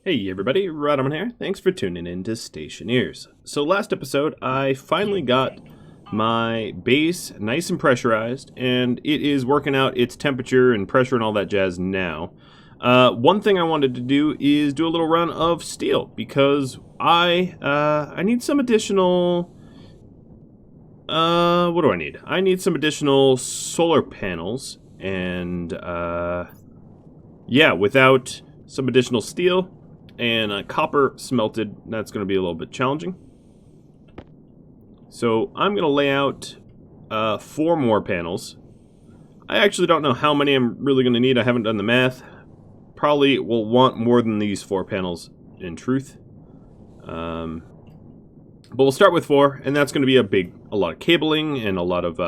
Hey everybody, Rhadamant here. Thanks for tuning in to Stationeers. So last episode, I finally got my base nice and pressurized, and it is working out its temperature and pressure and all that jazz now. One thing I wanted to do is do a little run of steel, because I need some additional... what do I need? I need some additional solar panels, and yeah, without some additional steel and copper smelted, that's going to be a little bit challenging. So I'm going to lay out 4 more panels. I actually don't know how many I'm really going to need. I haven't done the math. Probably will want more than these 4 panels, in truth. But we'll start with 4, and that's going to be a lot of cabling and a lot of,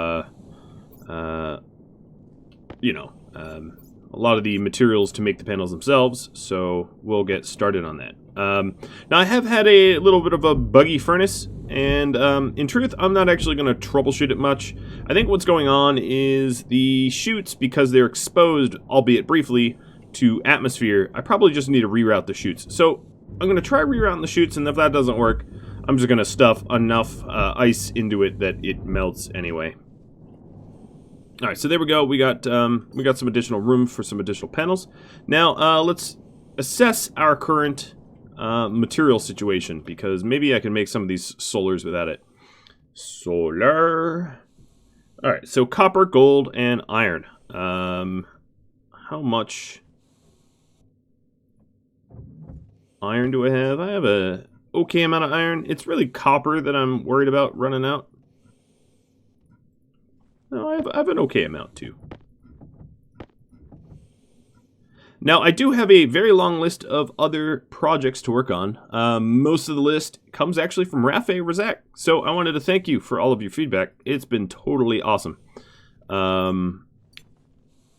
a lot of the materials to make the panels themselves, so we'll get started on that. Now, I have had a little bit of a buggy furnace, and in truth, I'm not actually going to troubleshoot it much. I think what's going on is the chutes, because they're exposed, albeit briefly, to atmosphere, I probably just need to reroute the chutes. So I'm going to try rerouting the chutes, and if that doesn't work, I'm just going to stuff enough ice into it that it melts anyway. All right, so there we go. We got some additional room for some additional panels. Now let's assess our current material situation, because maybe I can make some of these solars without it. Solar. All right, so copper, gold, and iron. How much iron do I have? I have a okay amount of iron. It's really copper that I'm worried about running out. No, I have an okay amount, too. Now, I do have a very long list of other projects to work on. Most of the list comes actually from Rafe Razak, so I wanted to thank you for all of your feedback. It's been totally awesome.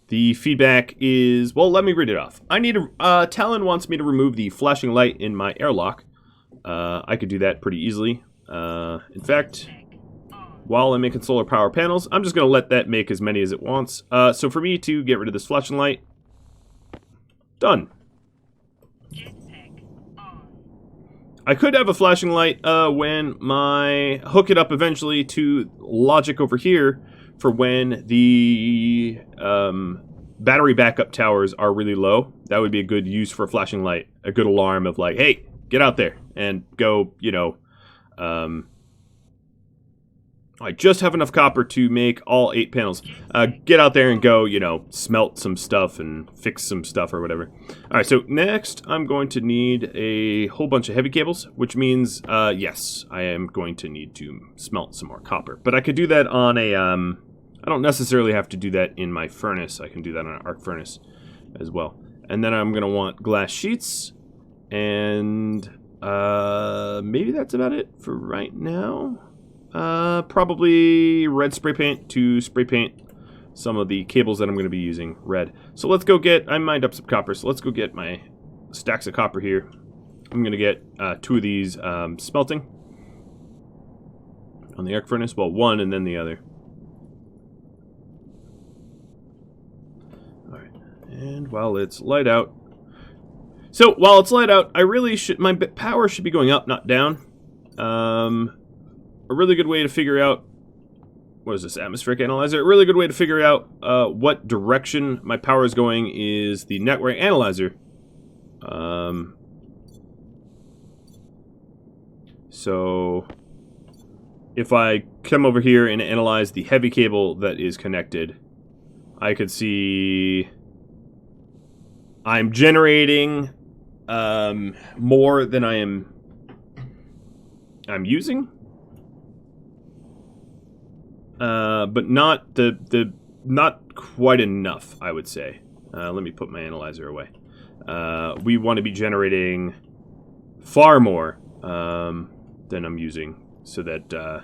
The feedback is... Well, let me read it off. Talon wants me to remove the flashing light in my airlock. I could do that pretty easily. In fact... While I'm making solar power panels, I'm just going to let that make as many as it wants. So for me to get rid of this flashing light, done. I could have a flashing light when hook it up eventually to logic over here for when the battery backup towers are really low. That would be a good use for a flashing light, a good alarm of like, hey, get out there and go, I just have enough copper to make all 8 panels. Get out there and go, smelt some stuff and fix some stuff or whatever. Alright, so next I'm going to need a whole bunch of heavy cables, which means, yes, I am going to need to smelt some more copper. But I could do that on a, I don't necessarily have to do that in my furnace. I can do that on an arc furnace as well. And then I'm going to want glass sheets, and maybe that's about it for right now. Probably red spray paint to spray paint some of the cables that I'm going to be using red. So let's go get, I mined up some copper, so let's go get my stacks of copper here. I'm going to get 2 of these smelting on the arc furnace. Well, one and then the other. Alright, and while it's light out. So, while it's light out, my power should be going up, not down. A really good way to figure out, what is this, atmospheric analyzer? A really good way to figure out what direction my power is going is the network analyzer. So if I come over here and analyze the heavy cable that is connected, I could see I'm generating more than I'm using. But not not quite enough, I would say. Let me put my analyzer away. We want to be generating far more than I'm using, so that I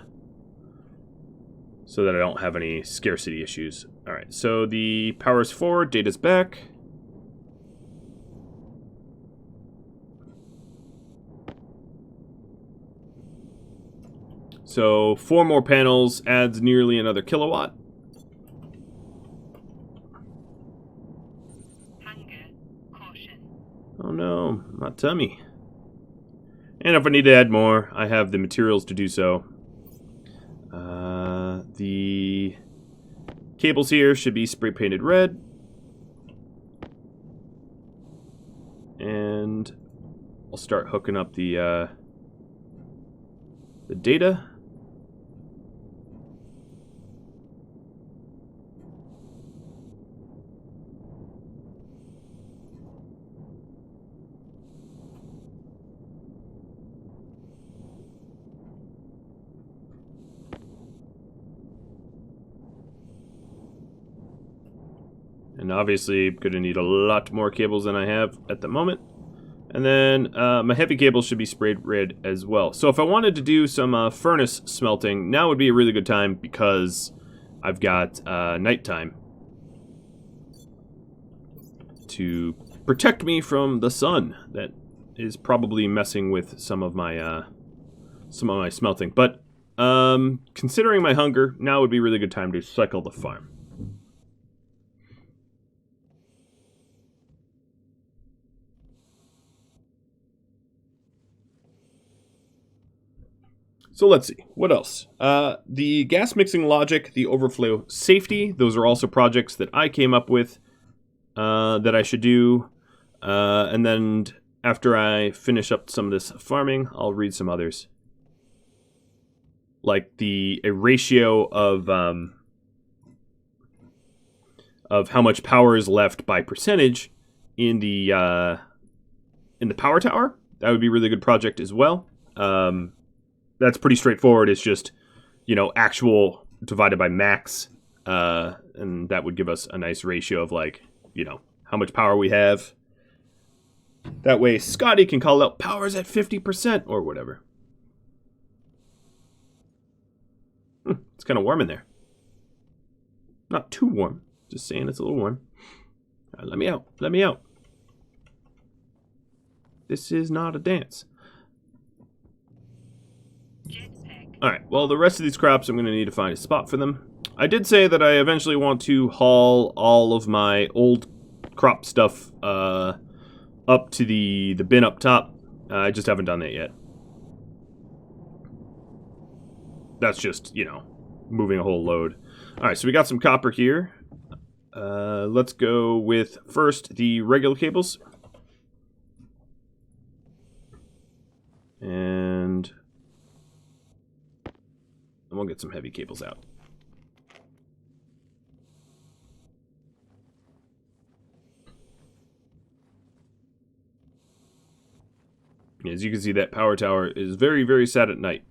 don't have any scarcity issues. All right, so the power is 4, data's back. So 4 more panels adds nearly another kilowatt. Oh no. my tummy. And if I need to add more, I have the materials to do so. The cables here should be spray painted red. And I'll start hooking up the data. And obviously, going to need a lot more cables than I have at the moment. And then my heavy cables should be sprayed red as well. So if I wanted to do some furnace smelting, now would be a really good time because I've got nighttime to protect me from the sun that is probably messing with some of my smelting. But considering my hunger, now would be a really good time to cycle the farm. So let's see, what else? The gas mixing logic, the overflow safety, those are also projects that I came up with that I should do. And then after I finish up some of this farming, I'll read some others. Like a ratio of how much power is left by percentage in the power tower. That would be a really good project as well. That's pretty straightforward. It's just, actual divided by max. And that would give us a nice ratio of, how much power we have. That way, Scotty can call out power's at 50% or whatever. It's kind of warm in there. Not too warm. Just saying it's a little warm. All right, let me out. Let me out. This is not a dance. Alright, well, the rest of these crops, I'm going to need to find a spot for them. I did say that I eventually want to haul all of my old crop stuff up to the bin up top. I just haven't done that yet. That's just, moving a whole load. Alright, so we got some copper here. Let's go with, first, the regular cables. And we'll get some heavy cables out. As you can see, that power tower is very, very sad at night.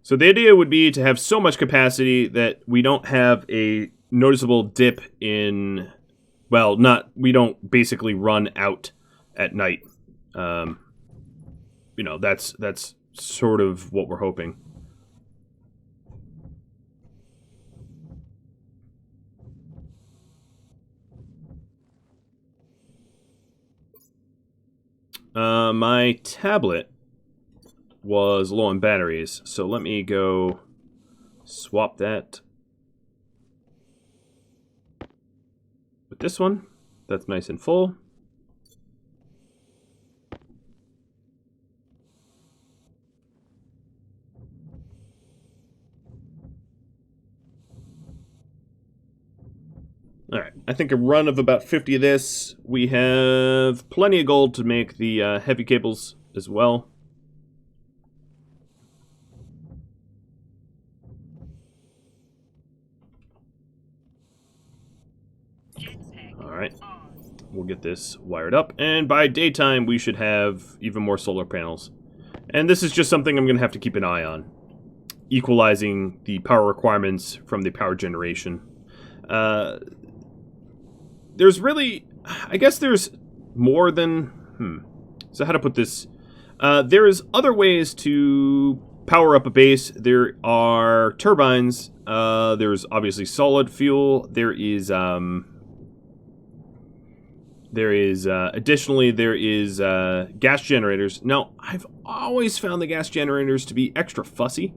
So the idea would be to have so much capacity that we don't have a noticeable dip in, well, we don't basically run out at night. That's sort of what we're hoping. My tablet was low on batteries, so let me go swap that with this one. That's nice and full. Alright, I think a run of about 50 of this. We have plenty of gold to make the heavy cables as well. Alright, we'll get this wired up, and by daytime we should have even more solar panels. And this is just something I'm going to have to keep an eye on. Equalizing the power requirements from the power generation. There's really, I guess there's more than, so how to put this? There's other ways to power up a base. There are turbines, there's obviously solid fuel, additionally, there is gas generators. Now, I've always found the gas generators to be extra fussy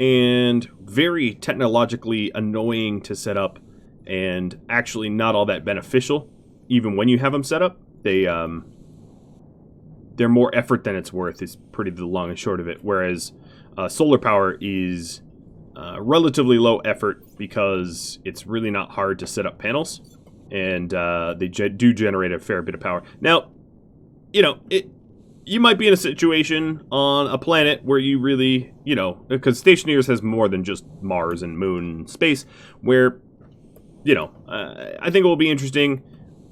and very technologically annoying to set up and actually not all that beneficial. even when you have them set up. They're more effort than it's worth is pretty the long and short of it. Whereas solar power is relatively low effort because it's really not hard to set up panels, and they do generate a fair bit of power. Now, you know, you might be in a situation on a planet where you really, you know, because Stationeers has more than just Mars and Moon and space, where, you know, I think it will be interesting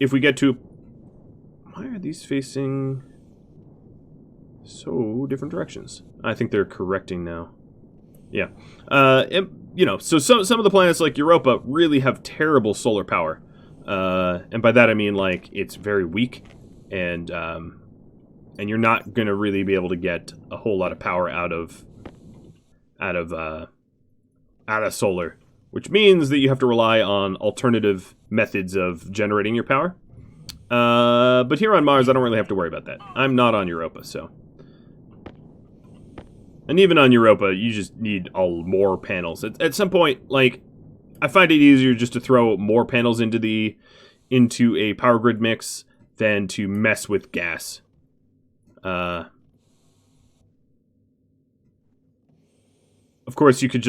if we get to... Why are these facing so different directions? I think they're correcting now. Yeah. You know, so some of the planets like Europa really have terrible solar power. And by that I mean, like, it's very weak, and you're not going to really be able to get a whole lot of power out of solar, which means that you have to rely on alternative methods of generating your power. But here on Mars, I don't really have to worry about that. I'm not on Europa, so... And even on Europa, you just need more panels. At some point, like, I find it easier just to throw more panels into a power grid mix than to mess with gas. Of course, you could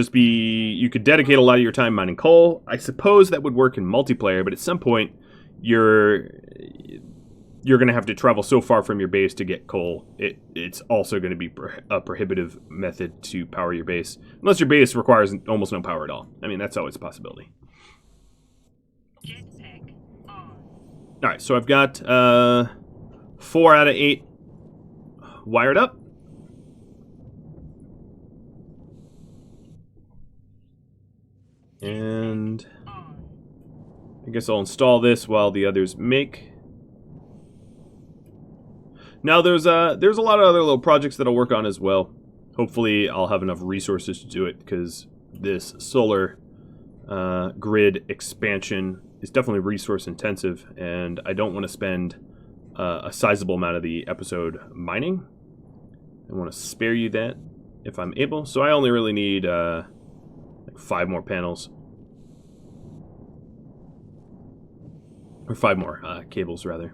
dedicate a lot of your time mining coal. I suppose that would work in multiplayer, but at some point, you're going to have to travel so far from your base to get coal. It's also going to be a prohibitive method to power your base, unless your base requires almost no power at all. I mean, that's always a possibility. Alright, so I've got 4 out of 8 wired up. And I guess I'll install this while the others make. Now there's a lot of other little projects that I'll work on as well. Hopefully I'll have enough resources to do it, because this solar grid expansion is definitely resource intensive, and I don't want to spend a sizable amount of the episode mining. I want to spare you that if I'm able. So I only really need like 5 more panels. Or 5 more cables, rather.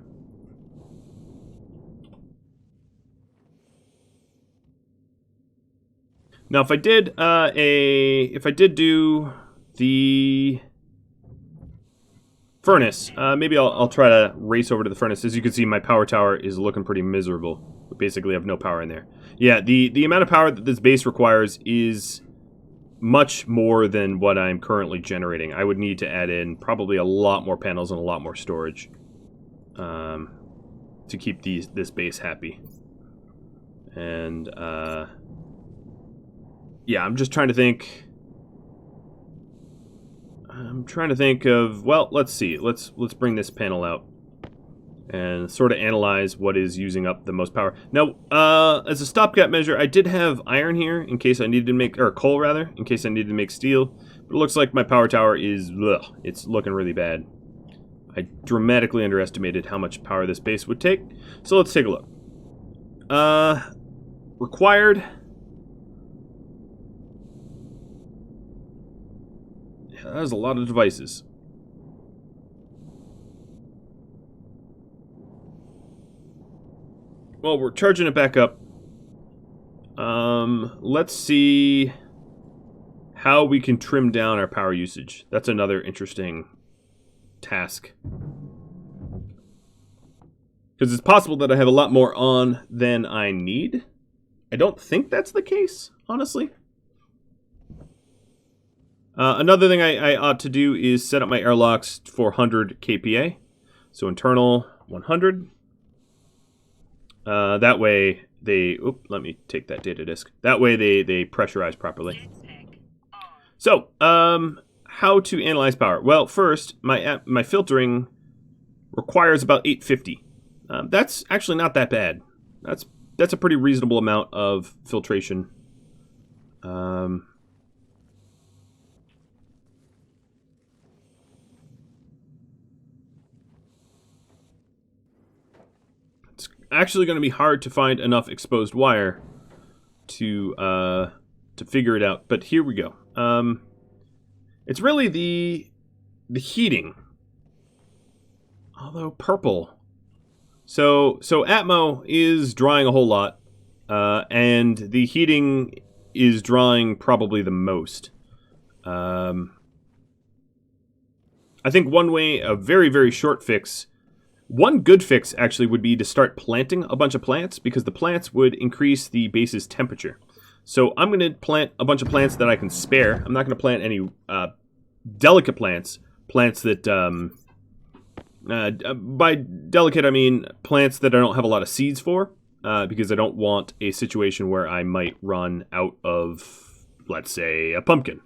Now, if I did do the furnace, maybe I'll try to race over to the furnace. As you can see, my power tower is looking pretty miserable. We basically have no power in there. Yeah, the amount of power that this base requires is much more than what I'm currently generating. I would need to add in probably a lot more panels and a lot more storage to keep this base happy. And yeah, I'm just trying to think. I'm trying to think of, well, let's see. Let's bring this panel out and sort of analyze what is using up the most power. Now, as a stopgap measure, I did have iron here in case I needed to make, or coal rather, in case I needed to make steel. But it looks like my power tower is, it's looking really bad. I dramatically underestimated how much power this base would take. So let's take a look. Required. Yeah, that is a lot of devices. Well, we're charging it back up. Let's see how we can trim down our power usage. That's another interesting task. Because it's possible that I have a lot more on than I need. I don't think that's the case, honestly. Another thing I ought to do is set up my airlocks for 100 kPa. So internal 100. That way they... Oop, let me take that data disk. That way they pressurize properly. So, how to analyze power? Well, first, my filtering requires about 850. That's actually not that bad. That's a pretty reasonable amount of filtration. It's actually going to be hard to find enough exposed wire to figure it out. But here we go. It's really the heating. Although purple. So Atmo is drawing a whole lot, and the heating is drawing probably the most. I think one way, a very, very short fix, one good fix actually would be to start planting a bunch of plants, because the plants would increase the base's temperature. So I'm going to plant a bunch of plants that I can spare. I'm not going to plant any delicate plants that, by delicate I mean plants that I don't have a lot of seeds for, because I don't want a situation where I might run out of, let's say, a pumpkin.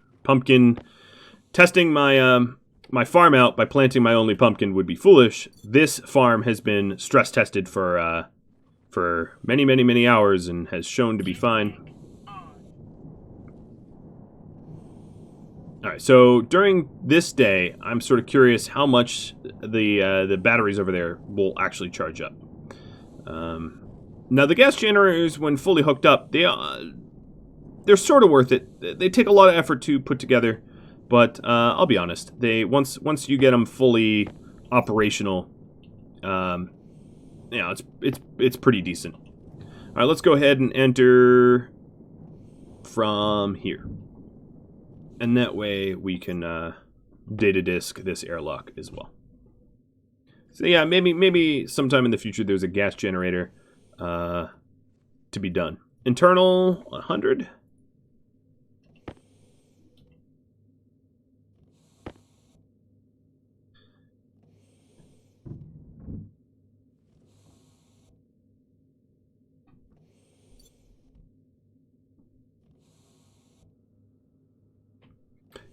Testing my my farm out by planting my only pumpkin would be foolish. This farm has been stress tested for many, many, many hours and has shown to be fine. Alright, so during this day, I'm sort of curious how much the batteries over there will actually charge up. Now, the gas generators, when fully hooked up, they're sort of worth it. They take a lot of effort to put together, but I'll be honest, once you get them fully operational, it's pretty decent. All right, let's go ahead and enter from here, and that way we can data disk this airlock as well. So yeah, maybe sometime in the future there's a gas generator to be done. Internal 100.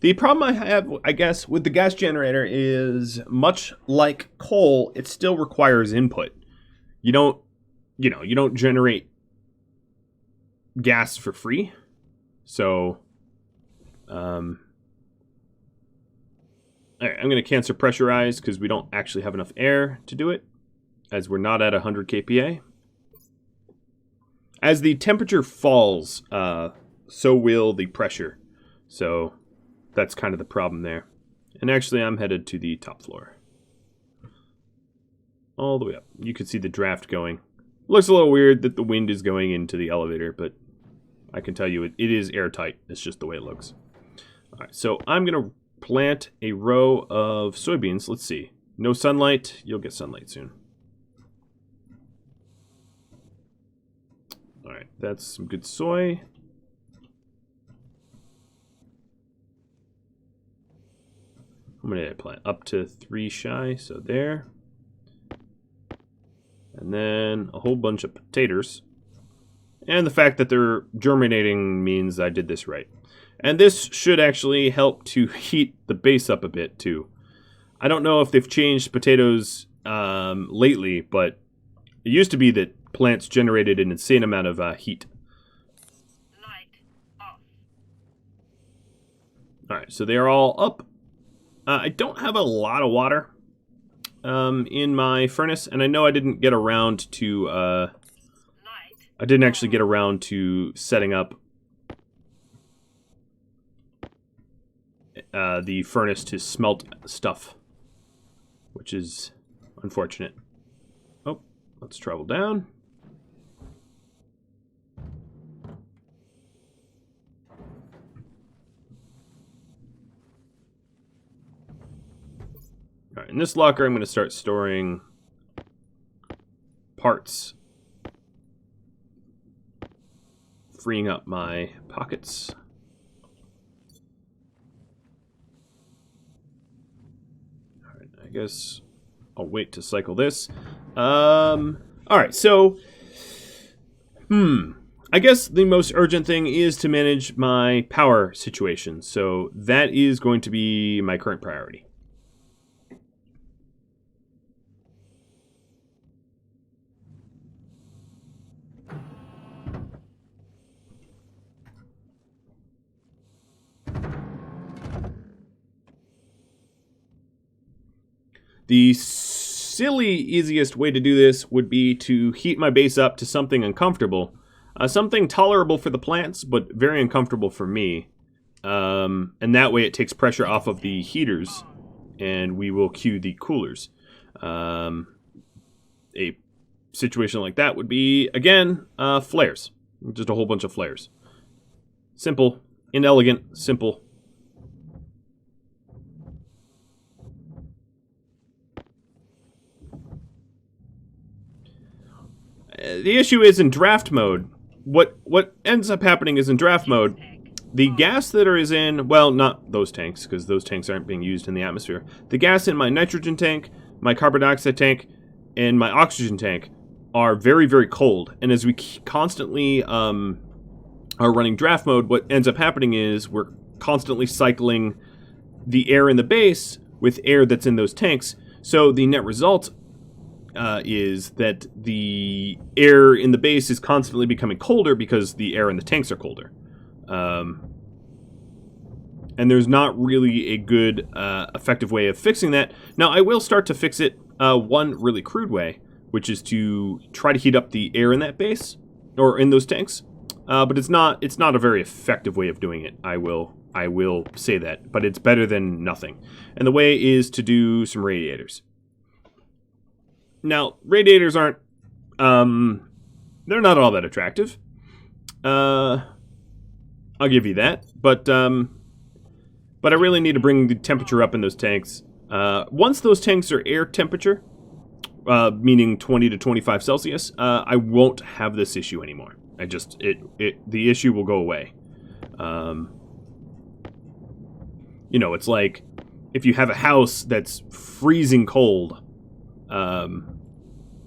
The problem I have, I guess, with the gas generator is, much like coal, it still requires input. You don't generate gas for free. So, all right, I'm going to cancel pressurize because we don't actually have enough air to do it, as we're not at 100 kPa. As the temperature falls, so will the pressure. So that's kind of the problem there. And actually, I'm headed to the top floor. All the way up. You can see the draft going. Looks a little weird that the wind is going into the elevator, but I can tell you it is airtight. It's just the way it looks. All right, so I'm going to plant a row of soybeans. Let's see. No sunlight. You'll get sunlight soon. All right, that's some good soy. How many did I plant? Up to 3 shy, so there. And then a whole bunch of potatoes. And the fact that they're germinating means I did this right. And this should actually help to heat the base up a bit too. I don't know if they've changed potatoes lately, but it used to be that plants generated an insane amount of heat. Alright, so they are all up. I don't have a lot of water in my furnace, and I know I didn't get around to I didn't actually get around to setting up the furnace to smelt stuff, which is unfortunate. Oh, let's travel down. All right, in this locker, I'm going to start storing parts, freeing up my pockets. All right, I guess I'll wait to cycle this. All right, so, I guess the most urgent thing is to manage my power situation. So that is going to be my current priority. The silly easiest way to do this would be to heat my base up to something uncomfortable. Something tolerable for the plants, but very uncomfortable for me. And that way it takes pressure off of the heaters, and we will cue the coolers. A situation like that would be, again, flares. Just a whole bunch of flares. Simple, inelegant, simple. The issue is in draft mode. What ends up happening is in draft mode, the gas that is in, well, not those tanks, because those tanks aren't being used in the atmosphere. The gas in my nitrogen tank, my carbon dioxide tank, and my oxygen tank are very, very cold. And as we constantly are running draft mode, what ends up happening is we're constantly cycling the air in the base with air that's in those tanks. So the net result is that the air in the base is constantly becoming colder because the air in the tanks are colder. And there's not really a good, effective way of fixing that. Now, I will start to fix it one really crude way, which is to try to heat up the air in that base, or in those tanks. But it's not a very effective way of doing it. I will say that, but it's better than nothing. And the way is to do some radiators. Now, radiators aren't, they're not all that attractive. I'll give you that, but I really need to bring the temperature up in those tanks. Once those tanks are air temperature, meaning 20 to 25 Celsius, I won't have this issue anymore. The issue will go away. You know, it's like if you have a house that's freezing cold,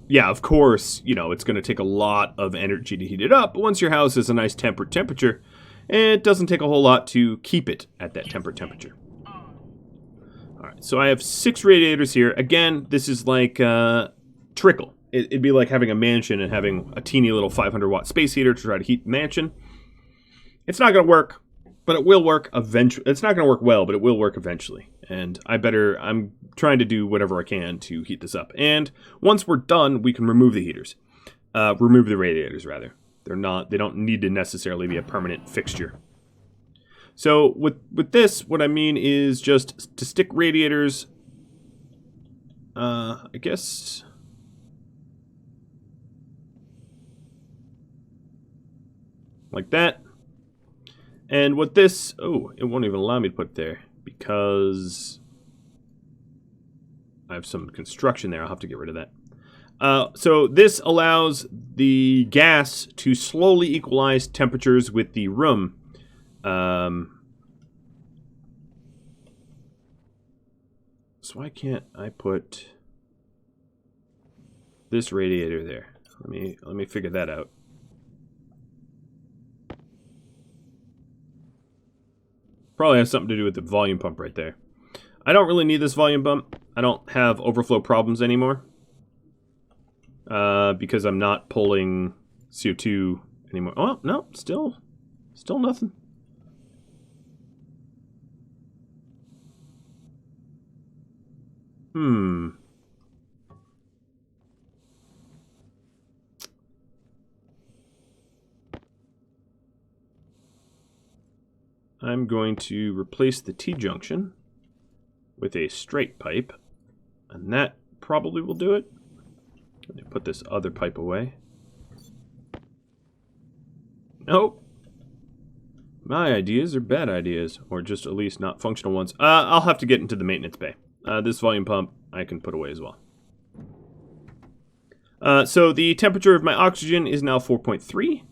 yeah, of course, you know, it's going to take a lot of energy to heat it up, but once your house is a nice tempered temperature, it doesn't take a whole lot to keep it at that tempered temperature. Alright, so I have 6 radiators here. Again, this is like trickle. It'd be like having a mansion and having a teeny little 500-watt space heater to try to heat the mansion. It's not going to work, but it will work eventually. It's not going to work well, but it will work eventually. And I'm trying to do whatever I can to heat this up. And once we're done, we can remove the heaters. Remove the radiators, rather. They don't need to necessarily be a permanent fixture. So with this, what I mean is just to stick radiators, I guess, like that. And what this, oh, it won't even allow me to put it there because I have some construction there. I'll have to get rid of that. So this allows the gas to slowly equalize temperatures with the room. So why can't I put this radiator there? Let me figure that out. Probably has something to do with the volume pump right there. I don't really need this volume pump. I don't have overflow problems anymore. Because I'm not pulling CO2 anymore. Oh, no, still nothing. I'm going to replace the T-junction with a straight pipe, and that probably will do it. Let me put this other pipe away. Nope. My ideas are bad ideas, or just at least not functional ones. I'll have to get into the maintenance bay. This volume pump I can put away as well. So the temperature of my oxygen is now 4.3.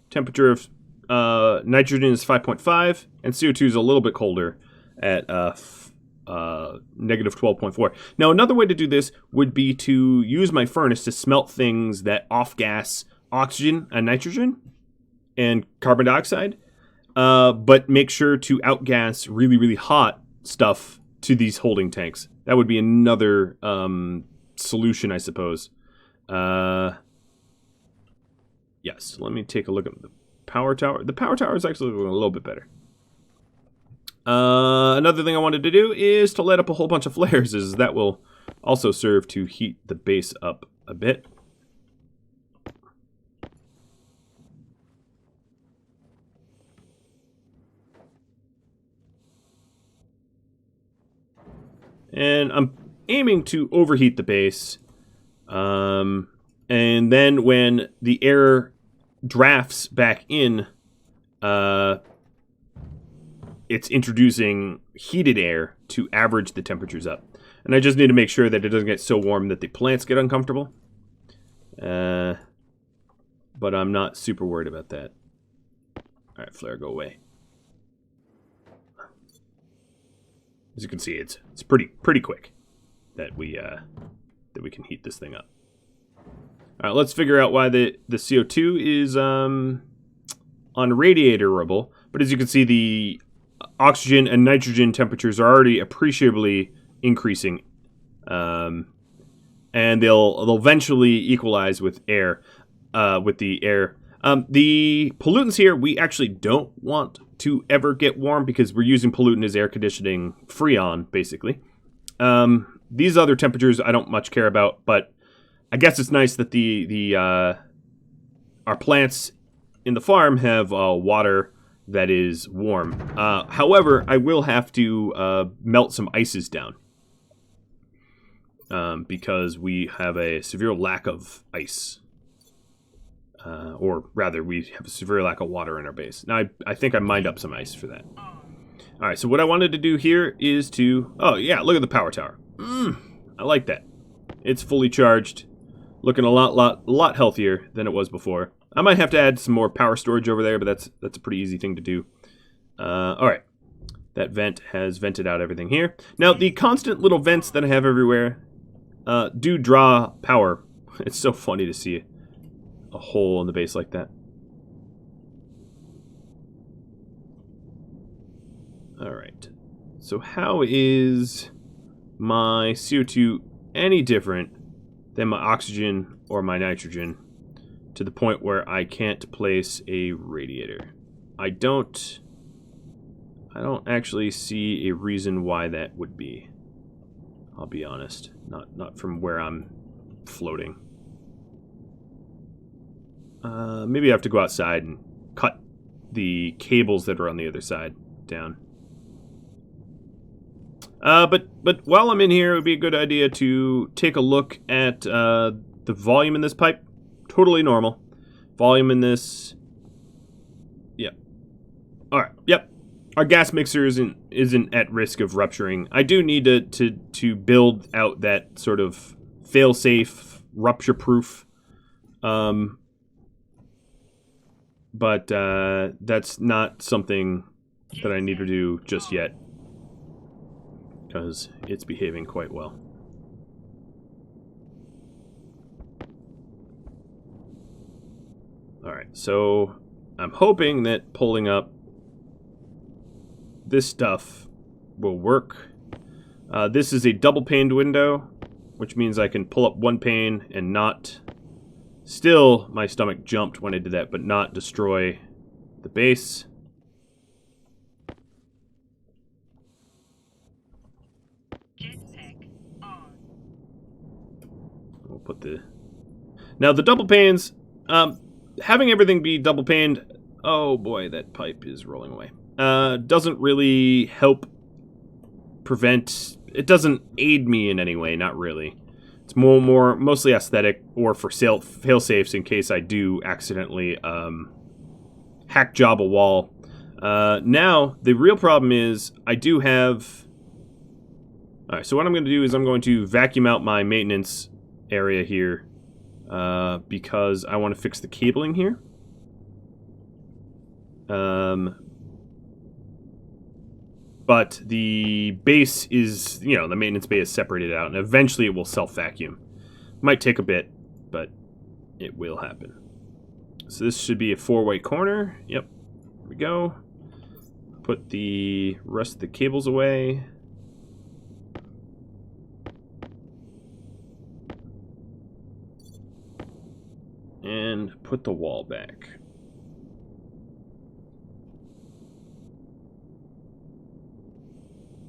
Temperature of nitrogen is 5.5, and CO2 is a little bit colder at negative 12.4. Now, another way to do this would be to use my furnace to smelt things that off-gas oxygen and nitrogen and carbon dioxide, but make sure to outgas really, really hot stuff to these holding tanks. That would be another solution, I suppose. Yes, let me take a look at the power tower. The power tower is actually a little bit better. Another thing I wanted to do is to light up a whole bunch of flares, as that will also serve to heat the base up a bit. And aiming to overheat the base. And then when the air drafts back in, it's introducing heated air to average the temperatures up. And I just need to make sure that it doesn't get so warm that the plants get uncomfortable. But I'm not super worried about that. Alright, flare, go away. As you can see, it's pretty quick that we can heat this thing up. Alright, let's figure out why the CO2 is unradiatorable. But as you can see, the oxygen and nitrogen temperatures are already appreciably increasing, and they'll eventually equalize with air, with the air. The pollutants here, we actually don't want to ever get warm because we're using pollutant as air conditioning freon, basically. These other temperatures I don't much care about, but I guess it's nice that our plants in the farm have water that is warm. However, I will have to melt some ices down because we have a severe lack of ice. Or rather, we have a severe lack of water in our base. Now, I think I mined up some ice for that. Alright, so what I wanted to do here is to... Oh, yeah, look at the power tower. I like that. It's fully charged. Looking a lot healthier than it was before. I might have to add some more power storage over there, but that's a pretty easy thing to do. Alright. That vent has vented out everything here. Now, the constant little vents that I have everywhere do draw power. It's so funny to see a hole in the base like that. Alright. So how is my CO2 any different than my oxygen or my nitrogen to the point where I can't place a radiator? I don't actually see a reason why that would be. I'll be honest. Not from where I'm floating. Maybe I have to go outside and cut the cables that are on the other side down. But while I'm in here, it would be a good idea to take a look at the volume in this pipe. Totally normal. Volume in this... Yep. Alright, yep. Our gas mixer isn't at risk of rupturing. I do need to build out that sort of fail-safe, rupture-proof... But that's not something that I need to do just yet, because it's behaving quite well. Alright, so I'm hoping that pulling up this stuff will work. This is a double-paned window, which means I can pull up one pane and not... Still, my stomach jumped when I did that, but not destroy the base. We'll put the... Now, the double panes, having everything be double paned... Oh boy, that pipe is rolling away. Doesn't really help prevent... It doesn't aid me in any way, not really. It's mostly aesthetic or for fail-safes in case I do accidentally hack job a wall. Now, the real problem is I do have... Alright, so what I'm going to do is I'm going to vacuum out my maintenance area here because I want to fix the cabling here. But the base is, the maintenance bay is separated out, and eventually it will self-vacuum. Might take a bit, but it will happen. So this should be a 4-way corner. Yep, there we go. Put the rest of the cables away. And put the wall back.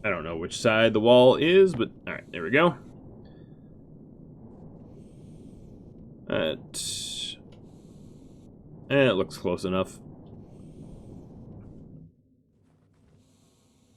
I don't know which side the wall is, but alright, there we go. It looks close enough.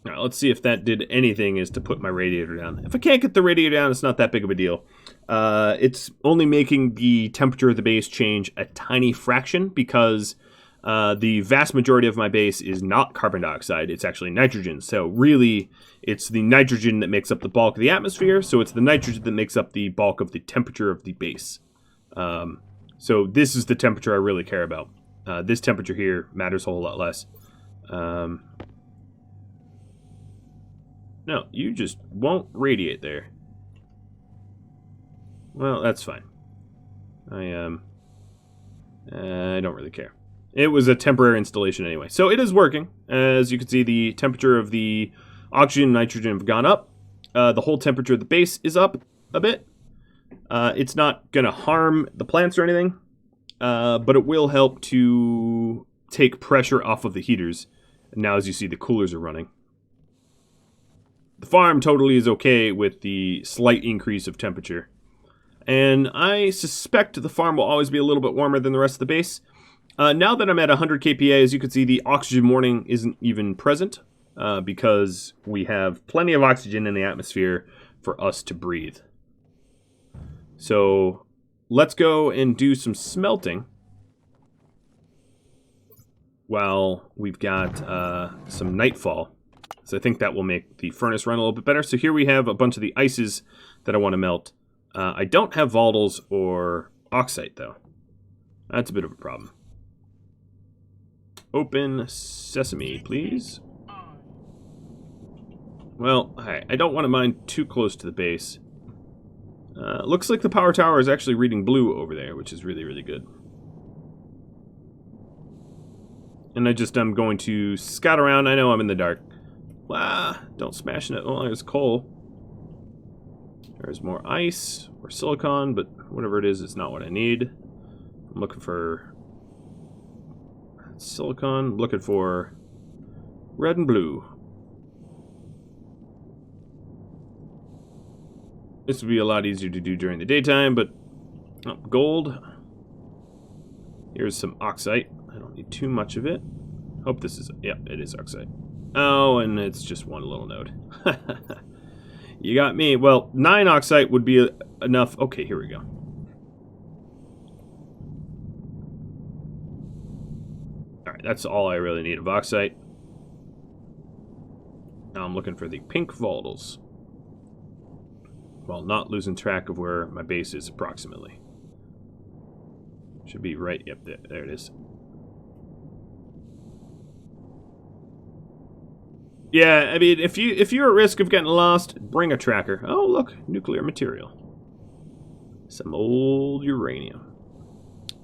Alright, let's see if that did anything, is to put my radiator down. If I can't get the radiator down, it's not that big of a deal. It's only making the temperature of the base change a tiny fraction because the vast majority of my base is not carbon dioxide. It's actually nitrogen. So really, it's the nitrogen that makes up the bulk of the atmosphere. So it's the nitrogen that makes up the bulk of the temperature of the base. So this is the temperature I really care about. This temperature here matters a whole lot less. No, you just won't radiate there. Well, that's fine. I don't really care. It was a temporary installation anyway. So it is working. As you can see, the temperature of the oxygen and nitrogen have gone up. The whole temperature of the base is up a bit. It's not going to harm the plants or anything, but it will help to take pressure off of the heaters. And now, as you see, the coolers are running. The farm totally is okay with the slight increase of temperature. And I suspect the farm will always be a little bit warmer than the rest of the base. Now that I'm at 100 kPa, as you can see, the oxygen warning isn't even present because we have plenty of oxygen in the atmosphere for us to breathe. So let's go and do some smelting while we've got some nightfall. So I think that will make the furnace run a little bit better. So here we have a bunch of the ices that I want to melt. I don't have volatiles or oxide, though. That's a bit of a problem. Open sesame, please. Well, I don't want to mine too close to the base. Looks like the power tower is actually reading blue over there, which is really, really good. And I'm going to scout around. I know I'm in the dark. Don't smash it. Oh, there's coal. There's more ice or silicon, but whatever it is, it's not what I need. I'm looking for silicon. I'm looking for red and blue. This would be a lot easier to do during the daytime, but gold. Here's some oxide. I don't need too much of it. Hope this is, yeah, it is oxide. Oh, and it's just one little node. You got me. Well, 9 oxide would be enough. Okay, here we go. Alright, that's all I really need of oxide. Now I'm looking for the pink volatiles. While not losing track of where my base is approximately. Should be right, yep, there it is. Yeah, I mean, if you're at risk of getting lost, bring a tracker. Oh, look, nuclear material. Some old uranium.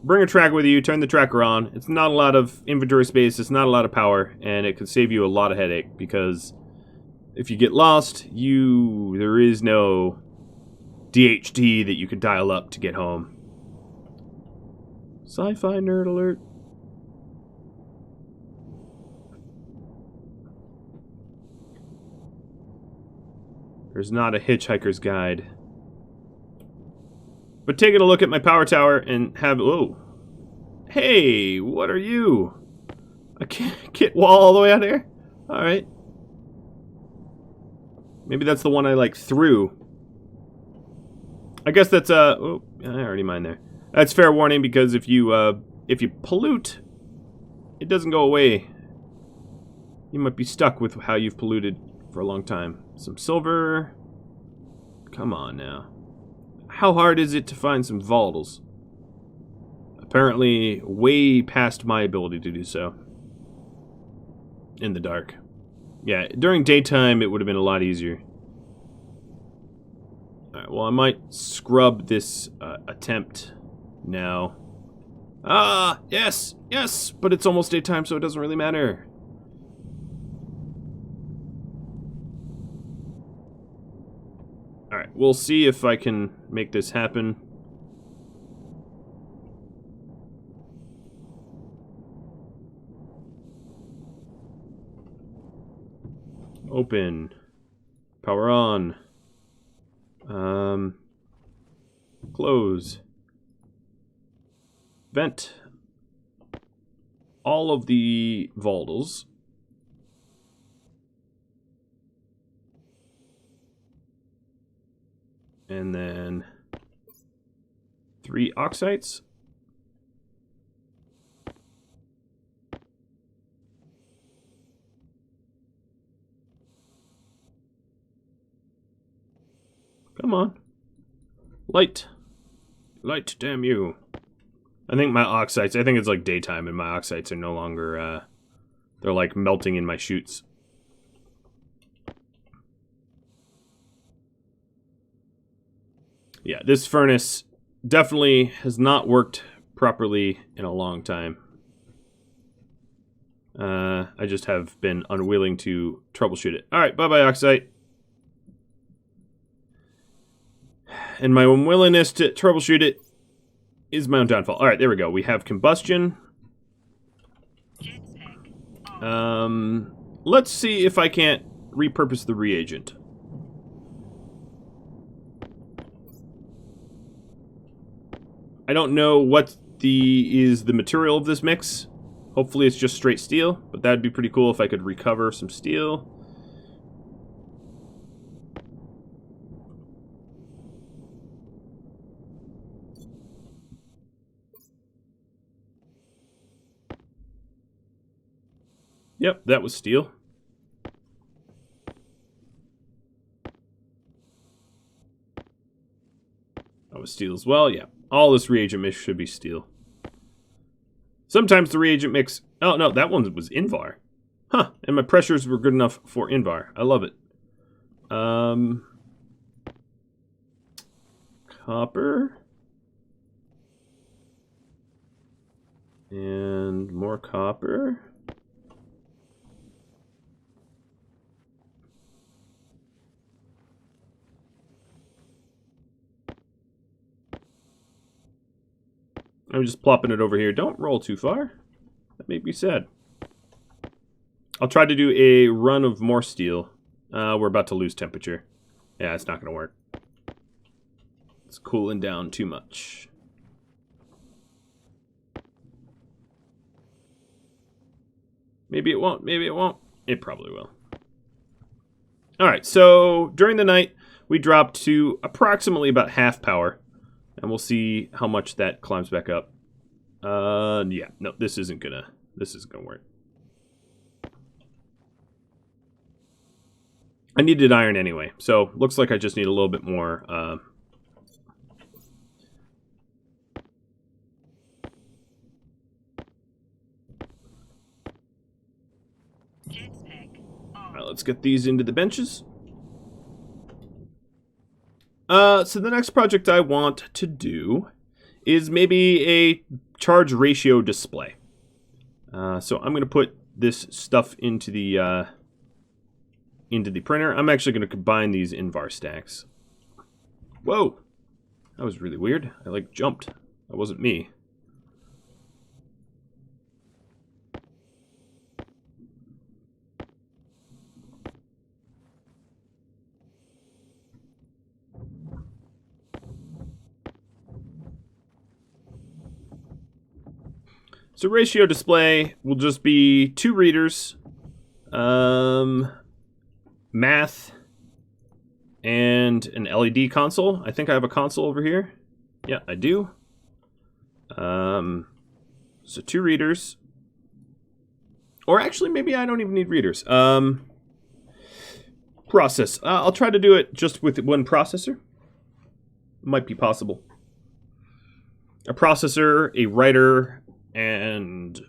Bring a tracker with you, turn the tracker on. It's not a lot of inventory space, it's not a lot of power, and it could save you a lot of headache, because if you get lost, there is no DHT that you could dial up to get home. Sci-fi nerd alert. There's not a hitchhiker's guide. But taking a look at my power tower and have... Oh. Hey, what are you? A kit wall all the way out there? Alright. Maybe that's the one I, like, threw. I guess that's, oh, I already mined there. That's fair warning, because if you pollute, it doesn't go away. You might be stuck with how you've polluted for a long time. Some silver. Come on now. How hard is it to find some volatiles? Apparently way past my ability to do so. In the dark. Yeah, during daytime it would have been a lot easier. Alright, well I might scrub this attempt now. Ah, yes, yes, but it's almost daytime, so it doesn't really matter. Alright, we'll see if I can make this happen. Open. Power on. Close. Vent all of the volatiles. And then 3 oxites. Come on. Light. Light, damn you. I think my oxites, I think it's like daytime and my oxites are no longer, they're like melting in my chutes. Yeah, this furnace definitely has not worked properly in a long time. I just have been unwilling to troubleshoot it. Alright, bye-bye, oxide. And my unwillingness to troubleshoot it is my own downfall. Alright, there we go. We have combustion. Let's see if I can't repurpose the reagent. I don't know what is the material of this mix. Hopefully it's just straight steel, but that'd be pretty cool if I could recover some steel. Yep, that was steel. That was steel as well, yeah. All this reagent mix should be steel. Sometimes the reagent mix... Oh, no, that one was Invar. Huh, and my pressures were good enough for Invar. I love it. Copper. And more copper. I'm just plopping it over here. Don't roll too far. That made me sad. I'll try to do a run of more steel. We're about to lose temperature. Yeah, it's not going to work. It's cooling down too much. Maybe it won't. Maybe it won't. It probably will. Alright, so during the night, we dropped to approximately about half power. And we'll see how much that climbs back up. Yeah, no, this isn't gonna work. I needed iron anyway, so looks like I just need a little bit more, Alright, let's get these into the benches. So the next project I want to do is maybe a charge ratio display. So I'm going to put this stuff into the printer. I'm actually going to combine these Invar stacks. Whoa! That was really weird. I like jumped. That wasn't me. So ratio display will just be 2 readers, math, and an LED console. I think I have a console over here. Yeah, I do. So 2 readers. Or actually, maybe I don't even need readers. Process. I'll try to do it just with 1 processor. Might be possible. A processor, a writer, and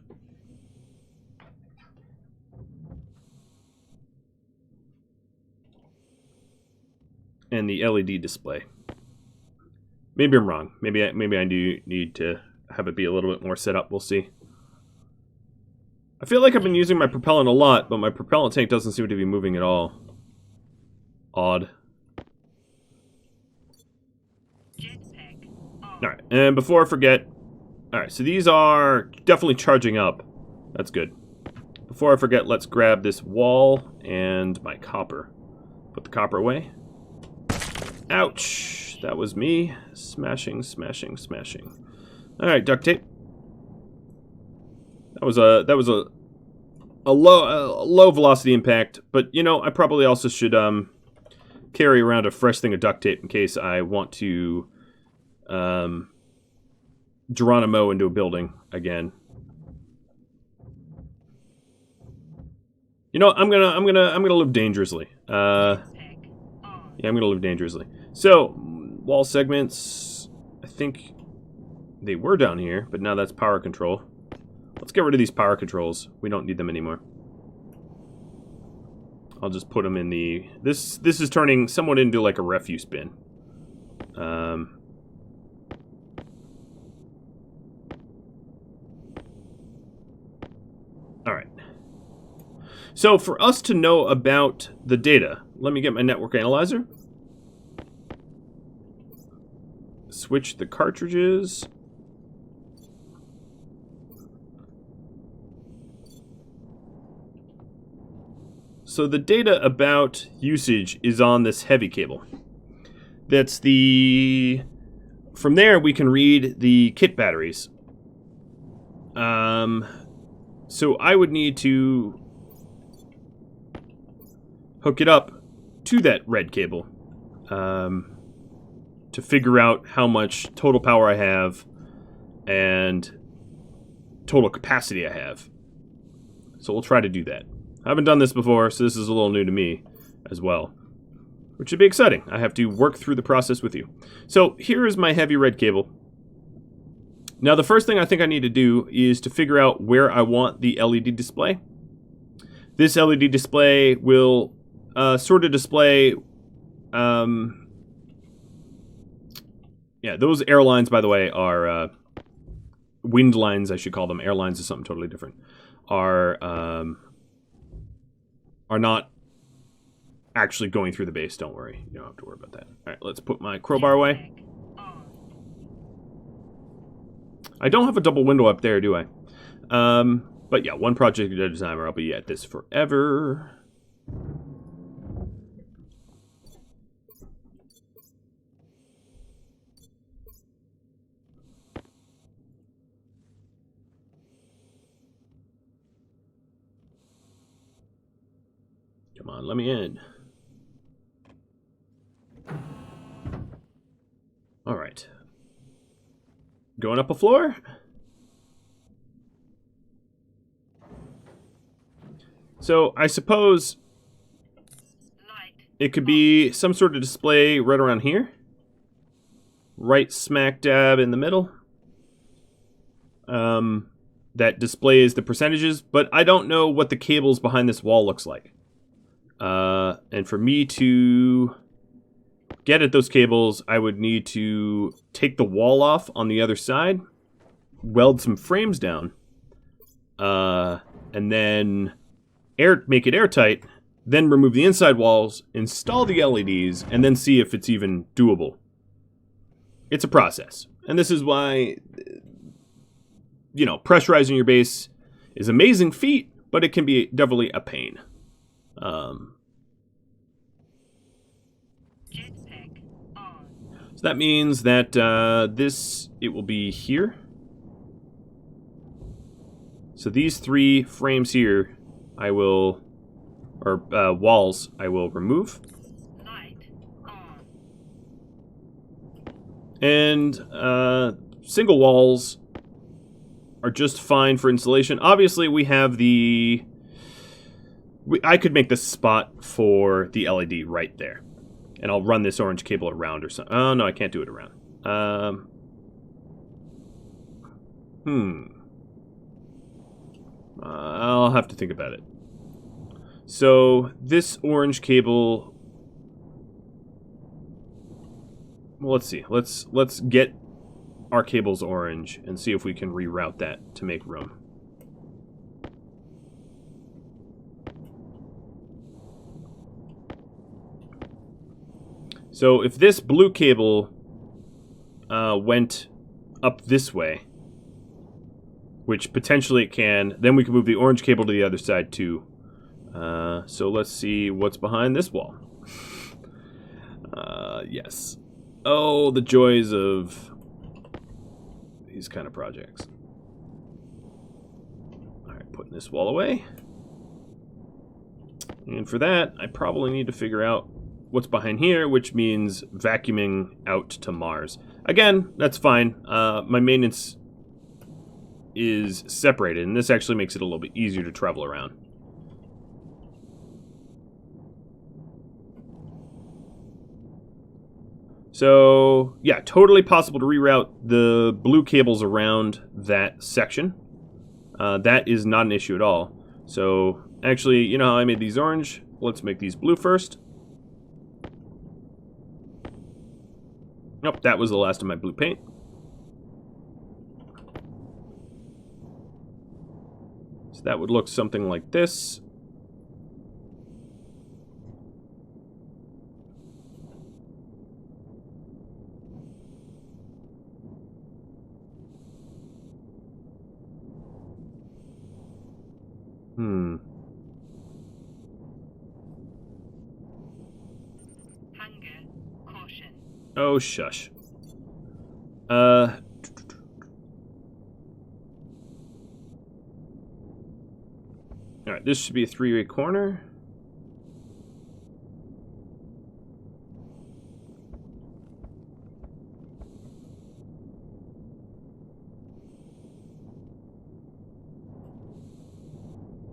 the LED display. Maybe I'm wrong. Maybe I do need to have it be a little bit more set up. We'll see. I feel like I've been using my propellant a lot, but my propellant tank doesn't seem to be moving at all. Odd. Alright, and before I forget... Alright, so these are definitely charging up. That's good. Before I forget, let's grab this wall and my copper. Put the copper away. Ouch! That was me. Smashing, smashing, smashing. Alright, duct tape. That was a low velocity impact, but you know, I probably also should carry around a fresh thing of duct tape in case I want to Geronimo into a building again. You know, I'm gonna live dangerously. Yeah, I'm gonna live dangerously. So, wall segments, I think they were down here, but now that's power control. Let's get rid of these power controls. We don't need them anymore. I'll just put them in the... This is turning somewhat into like a refuse bin. Alright. So for us to know about the data, let me get my network analyzer. Switch the cartridges. So the data about usage is on this heavy cable. That's the... From there, we can read the kit batteries. So I would need to hook it up to that red cable to figure out how much total power I have and total capacity I have. So we'll try to do that. I haven't done this before, so this is a little new to me as well, which should be exciting. I have to work through the process with you. So here is my heavy red cable. Now the first thing I think I need to do is to figure out where I want the LED display. This LED display will sort of display... yeah, those airlines, by the way, are... wind lines, I should call them. Airlines is something totally different. Are not actually going through the base. Don't worry. You don't have to worry about that. All right, let's put my crowbar away. I don't have a double window up there, do I? But yeah, one project at a time, or I'll be at this forever. Come on, let me in. All right. Going up a floor? So, I suppose it could be some sort of display right around here. Right smack dab in the middle. That displays the percentages, but I don't know what the cables behind this wall looks like. And for me to get at those cables, I would need to take the wall off on the other side, weld some frames down, and then make it airtight, then remove the inside walls, install the LEDs, and then see if it's even doable. It's a process. And this is why, you know, pressurizing your base is an amazing feat, but it can be definitely a pain. So that means that it will be here. So these 3 frames here, I will, or walls, I will remove. And single walls are just fine for installation. Obviously, we have the... I could make the spot for the LED right there. And I'll run this orange cable around or something. Oh, no, I can't do it around. I'll have to think about it. So, this orange cable... Well, let's see. Let's get our cables orange and see if we can reroute that to make room. So if this blue cable went up this way, which potentially it can, then we can move the orange cable to the other side too. So let's see what's behind this wall. Yes. Oh, the joys of these kind of projects. Alright, putting this wall away. And for that, I probably need to figure out what's behind here, which means vacuuming out to Mars. Again, that's fine. My maintenance is separated, and this actually makes it a little bit easier to travel around. So, yeah, totally possible to reroute the blue cables around that section. That is not an issue at all. So, actually, you know how I made these orange? Let's make these blue first. Nope, that was the last of my blue paint. So that would look something like this. Hunger, caution. Oh, shush. Alright, this should be a three-way corner.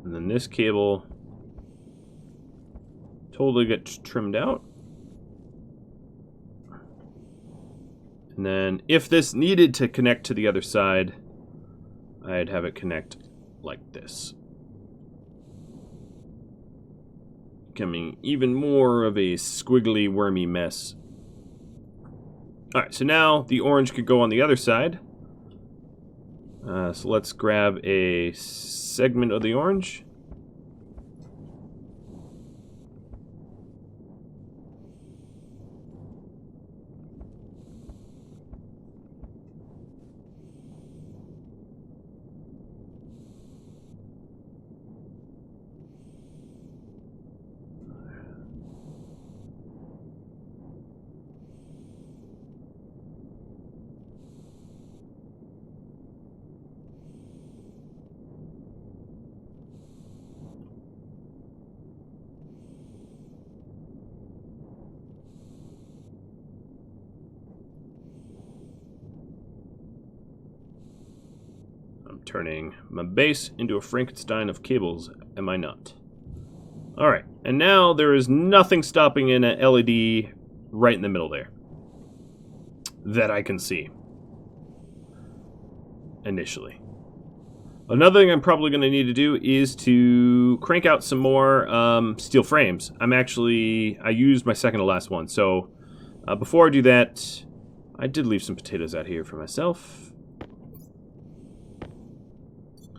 And then this cable totally gets trimmed out. And then if this needed to connect to the other side, I'd have it connect like this. Becoming even more of a squiggly, wormy mess. Alright, so now the orange could go on the other side. So let's grab a segment of the orange. Turning my base into a Frankenstein of cables, am I not? Alright, and now there is nothing stopping in an LED right in the middle there. That I can see. Initially. Another thing I'm probably going to need to do is to crank out some more steel frames. I used my second to last one, so before I do that, I did leave some potatoes out here for myself.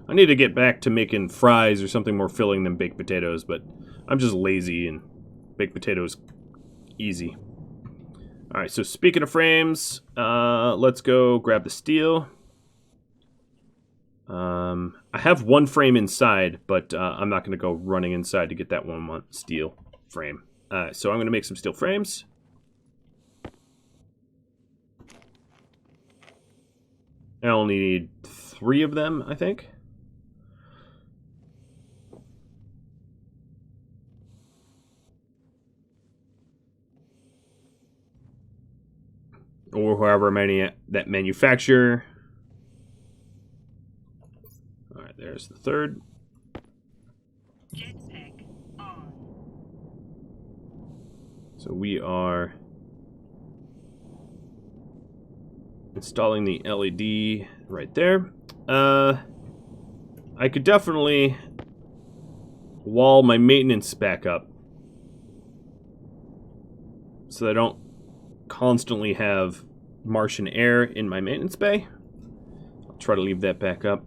I need to get back to making fries or something more filling than baked potatoes, but I'm just lazy and baked potatoes easy. Alright, so speaking of frames, let's go grab the steel. I have one frame inside, but I'm not going to go running inside to get that one steel frame. So I'm going to make some steel frames. I only need 3 of them, I think. Or however many that manufacture. Alright, there's the third. Jetpack on. So we are installing the LED right there. I could definitely wall my maintenance back up so that I don't constantly have Martian air in my maintenance bay. I'll try to leave that back up.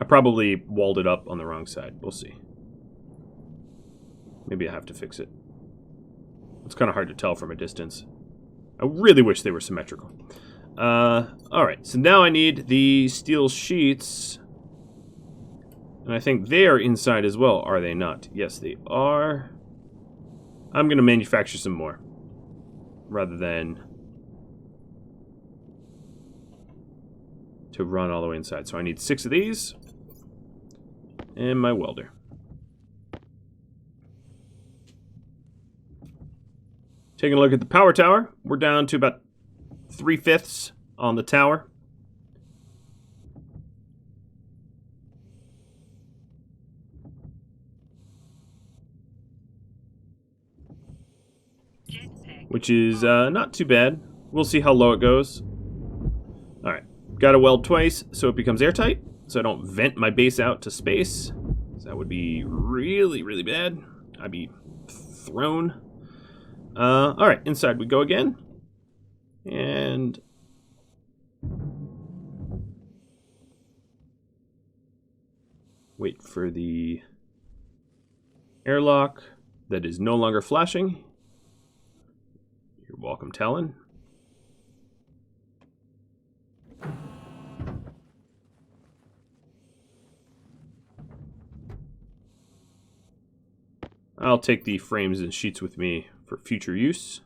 I probably walled it up on the wrong side. We'll see. Maybe I have to fix it. It's kind of hard to tell from a distance. I really wish they were symmetrical. Alright, so now I need the steel sheets. And I think they are inside as well, are they not? Yes, they are. I'm going to manufacture some more, rather than to run all the way inside. So I need 6 of these, and my welder. Taking a look at the power tower, we're down to about 3/5 on the tower. Which is not too bad. We'll see how low it goes. Alright, got to weld twice so it becomes airtight, so I don't vent my base out to space. So that would be really, really bad. I'd be thrown. Alright, inside we go again. And wait for the airlock that is no longer flashing. You're welcome, Talon. I'll take the frames and sheets with me for future use.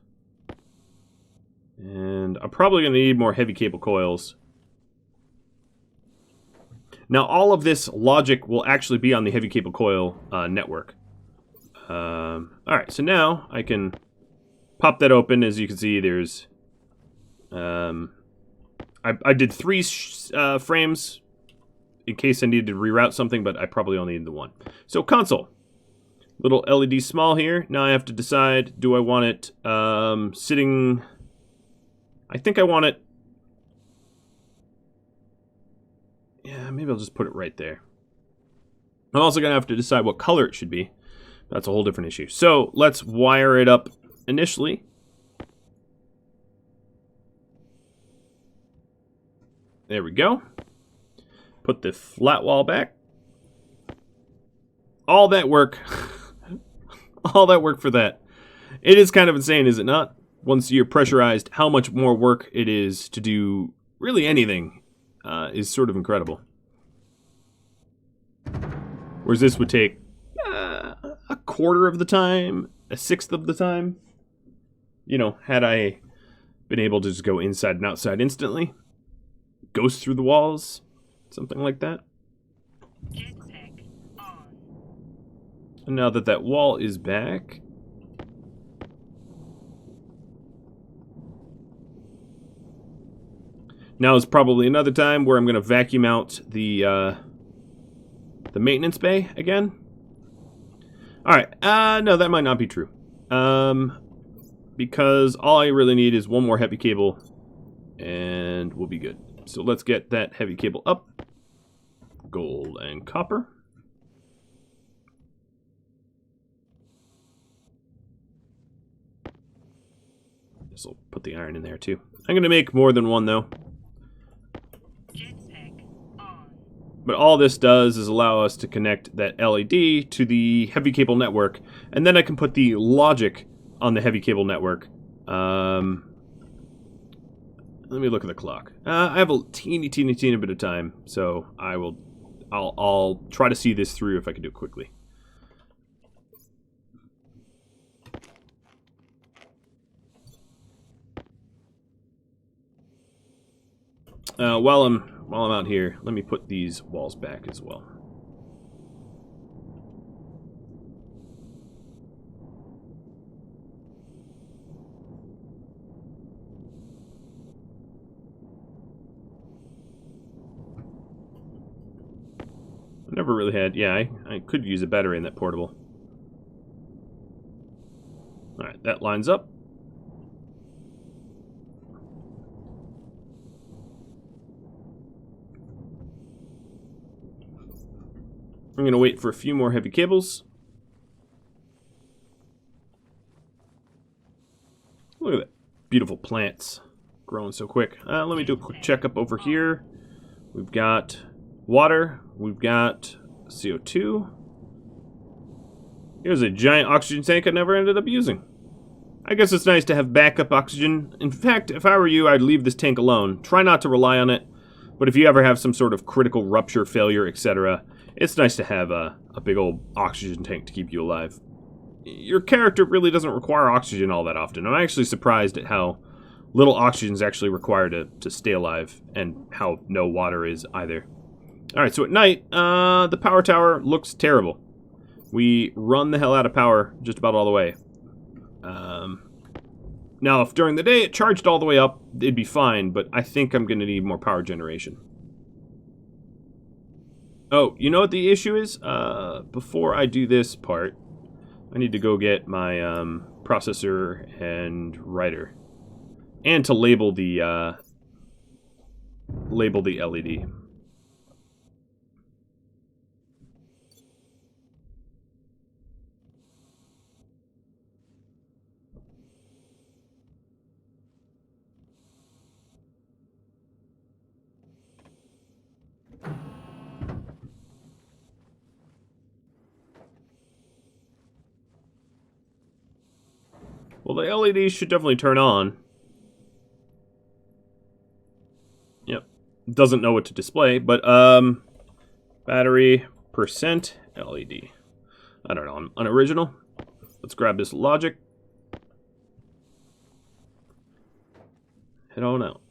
And I'm probably going to need more heavy cable coils. Now, all of this logic will actually be on the heavy cable coil network. Alright, so now I can pop that open. As you can see, there's... I did 3 frames in case I needed to reroute something, but I probably only needed the 1. So, console. Little LED small here. Now I have to decide, do I want it sitting... I think I want it... Yeah, maybe I'll just put it right there. I'm also going to have to decide what color it should be. That's a whole different issue. So, let's wire it up initially. There we go. Put the flat wall back. All that work. All that work for that. It is kind of insane, is it not? Once you're pressurized, how much more work it is to do really anything is sort of incredible. Whereas this would take a quarter of the time, a sixth of the time. You know, had I been able to just go inside and outside instantly. Goes through the walls, something like that. And now that that wall is back, now is probably another time where I'm going to vacuum out the maintenance bay again. All right, no, that might not be true, because all I really need is 1 more heavy cable, and we'll be good. So let's get that heavy cable up. Gold and copper. This will put the iron in there too. I'm going to make more than 1 though. But all this does is allow us to connect that LED to the heavy cable network, and then I can put the logic on the heavy cable network. Let me look at the clock. I have a teeny bit of time, so I'll try to see this through if I can do it quickly. While I'm out here, let me put these walls back as well. I never really had... Yeah, I could use a battery in that portable. Alright, that lines up. I'm going to wait for a few more heavy cables. Look at that. Beautiful plants growing so quick. Let me do a quick checkup over here. We've got water. We've got CO2. Here's a giant oxygen tank I never ended up using. I guess it's nice to have backup oxygen. In fact, if I were you, I'd leave this tank alone. Try not to rely on it. But if you ever have some sort of critical rupture, failure, etc., it's nice to have a big old oxygen tank to keep you alive. Your character really doesn't require oxygen all that often. I'm actually surprised at how little oxygen is actually required to stay alive, and how no water is either. Alright, so at night, the power tower looks terrible. We run the hell out of power just about all the way. Now, if during the day it charged all the way up, it'd be fine, but I think I'm going to need more power generation. Oh, you know what the issue is? Before I do this part, I need to go get my processor and writer. And to label the LED. Well, the LEDs should definitely turn on. Yep. Doesn't know what to display, but battery percent LED. I don't know, I'm unoriginal. Let's grab this logic. Head on out.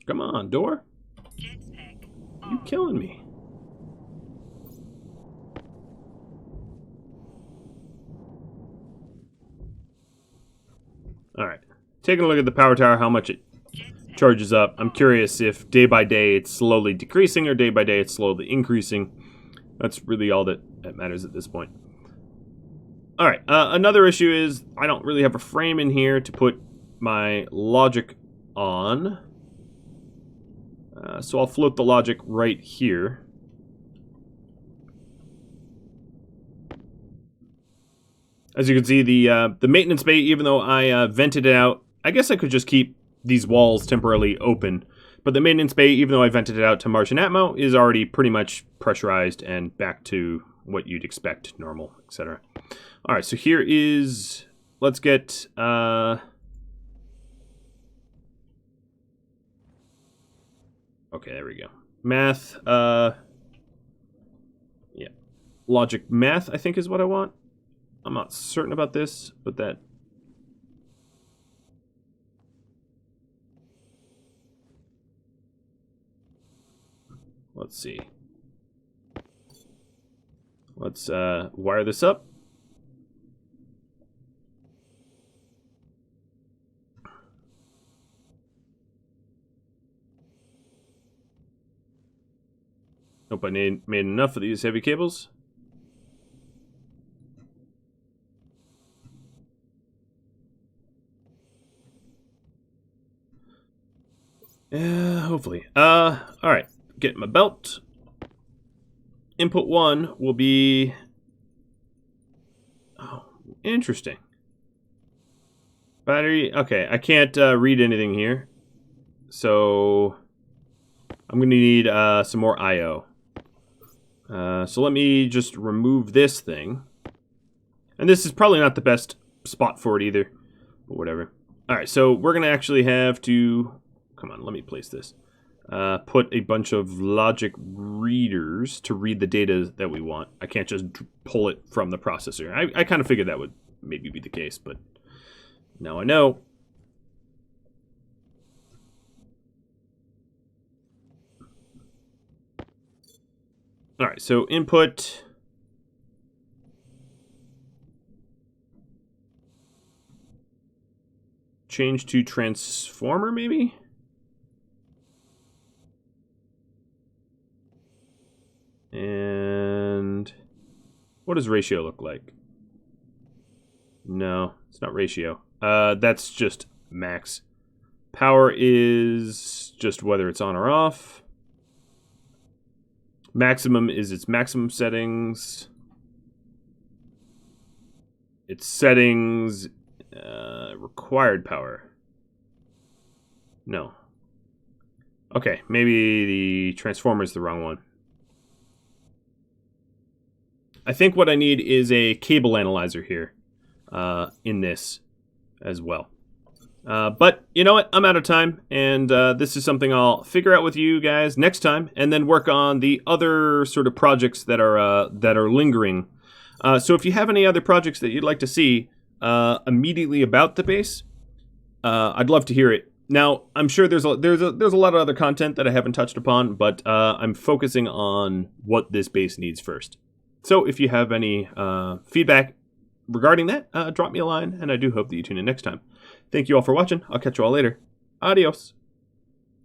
Come on, door. Jetpack You on. killing me. Alright. Taking a look at the power tower, how much it Jetpack charges up. I'm curious if day by day it's slowly decreasing or day by day it's slowly increasing. That's really all that matters at this point. Alright, another issue is I don't really have a frame in here to put my logic on. So I'll float the logic right here. As you can see, the maintenance bay, even though I vented it out, I guess I could just keep these walls temporarily open. But the maintenance bay, even though I vented it out to Martian Atmo, is already pretty much pressurized and back to what you'd expect, normal, etc. Alright, so here is... Let's get... Okay, there we go. Math, yeah. Logic math, I think is what I want. I'm not certain about this, but that... Let's see. Let's wire this up. Hope I made enough of these heavy cables. Hopefully. Alright. Get my belt. Input 1 will be... Oh, interesting. Battery... Okay, I can't read anything here. So... I'm going to need some more I.O. So let me just remove this thing. And this is probably not the best spot for it either. But whatever. Alright, so we're going to actually have to... Come on, let me place this. Put a bunch of logic readers to read the data that we want. I can't just pull it from the processor. I kind of figured that would maybe be the case, but now I know. Alright, so input... Change to transformer, maybe? And... What does ratio look like? No, it's not ratio. That's just max. Power is just whether it's on or off. Maximum is its maximum settings. Its settings... required power. No. Okay, maybe the transformer is the wrong one. I think what I need is a cable analyzer here in this as well. But you know what? I'm out of time, and this is something I'll figure out with you guys next time, and then work on the other sort of projects that are lingering So if you have any other projects that you'd like to see immediately about the base, I'd love to hear it. Now, I'm sure there's a lot of other content that I haven't touched upon, but I'm focusing on what this base needs first. So if you have any feedback regarding that, drop me a line, and I do hope that you tune in next time. Thank you all for watching. I'll catch you all later. Adios.